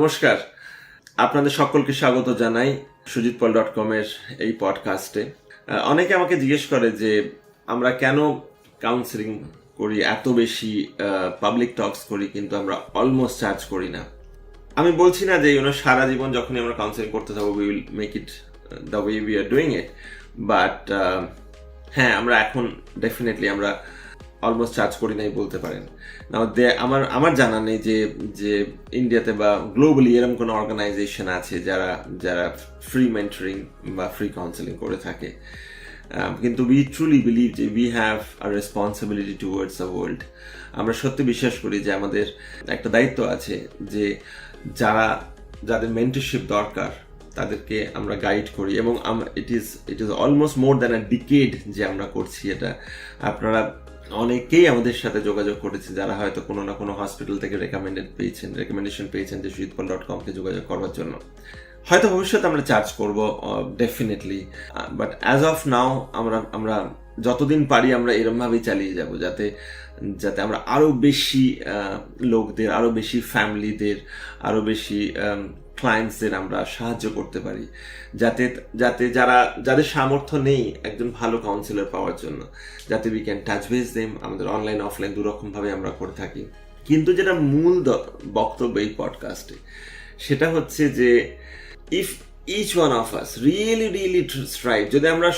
নমস্কার, আপনাদের সকলকে স্বাগত জানাই sujitpal.com এর এই পডকাস্টে। অনেকে আমাকে জিজ্ঞেস করে যে আমরা কেন কাউন্সেলিং করি, এত বেশি পাবলিক টকস করি, কিন্তু আমরা অলমোস্ট চার্জ করি না। আমি বলছি না যে সারা জীবন যখনই আমরা কাউন্সেলিং করতে থাকবো we will make it the way we are doing it, but হ্যাঁ, আমরা এখন ডেফিনেটলি আমরা অলমোস্ট চার্জ করি নাই বলতে পারেন। আমার জানা নেই যে ইন্ডিয়াতে বা গ্লোবালি এরকম কোনো অর্গানাইজেশন আছে যারা ফ্রি মেন্টরিং বা ফ্রি কাউন্সেলিং করে থাকে। কিন্তু উই ট্রুলি বিলিভ যে we have a responsibility towards the world. আমরা সত্যি বিশ্বাস করি যে আমাদের একটা দায়িত্ব আছে যে যাদের মেন্টরশিপ দরকার তাদেরকে আমরা গাইড করি, এবং it is almost more than a decade যে আমরা করছি এটা। আপনারা অনেকেই আমাদের সাথে যোগাযোগ করেছে যারা হয়তো কোনো না কোনো হসপিটাল থেকে রেকমেন্ডেশন পেয়েছেন যে sujitpal.com-কে যোগাযোগ করবার জন্য। হয়তো ভবিষ্যতে আমরা চার্জ করব ডেফিনেটলি, বাট অ্যাজ অফ নাও আমরা যতদিন পারি আমরা এরমভাবেই চালিয়ে যাব যাতে আমরা আরও বেশি লোকদের, আরও বেশি ফ্যামিলিদের, আরও বেশি ক্লায়েন্টসদের আমরা সাহায্য করতে পারি, যাতে যাদের সামর্থ্য নেই একজন ভালো কাউন্সিলর পাওয়ার জন্য, যাতে we can touch base them. আমাদের অনলাইন অফলাইন দুরকমভাবে আমরা করে থাকি। কিন্তু যেটা মূল বক্তব্য এই পডকাস্টে, সেটা হচ্ছে যে if each one of us really strive, যদি আমরা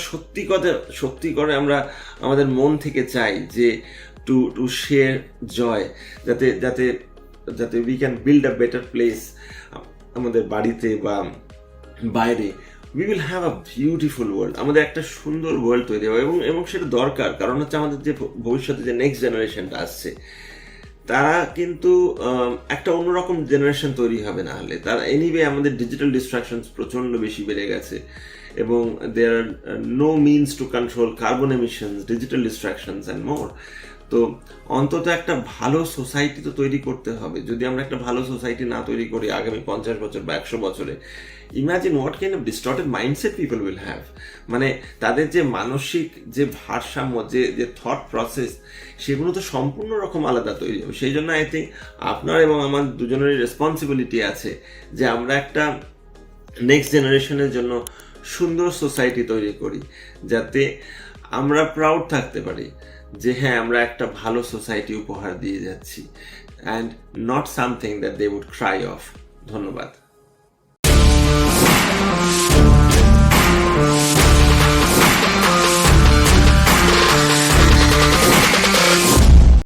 সত্যি করে আমরা আমাদের মন থেকে চাই যে টু শেয়ার জয়, যাতে we can build a better place আমাদের বাড়িতে বা বাইরে, we will have a beautiful world. আমাদের একটা সুন্দর ওয়ার্ল্ড তৈরি হবে, এবং সেটা দরকার। কারণ হচ্ছে আমাদের যে ভবিষ্যতে যে নেক্সট জেনারেশনটা আসছে, তারা কিন্তু একটা অন্যরকম জেনারেশন তৈরি হবে না হলে। তারা এনিওয়ে, আমাদের ডিজিটাল ডিস্ট্রাকশনস প্রচণ্ড বেশি বেড়ে গেছে, এবং there are no means to control carbon emissions, digital distractions and more. তো অন্তত একটা ভালো সোসাইটি তো তৈরি করতে হবে। যদি আমরা একটা ভালো সোসাইটি না তৈরি করি আগামী 50 বছর বা 100 বছরে, imagine what kind of distorted mindset people will have. মানে তাদের যে মানসিক যে ভারসাম্য, যে থট প্রসেস, সেগুলো তো সম্পূর্ণ রকম আলাদা তৈরি হবে। সেই জন্য আই থিঙ্ক আপনার এবং আমার দুজনেরই রেসপন্সিবিলিটি আছে যে আমরা একটা নেক্সট জেনারেশনের জন্য সুন্দর সোসাইটি তৈরি করি, যাতে আমরা প্রাউড থাকতে পারি যে হ্যাঁ, আমরা একটা ভালো সোসাইটি উপহার দিয়ে যাচ্ছি, and not something that they would cry off. ধন্যবাদ।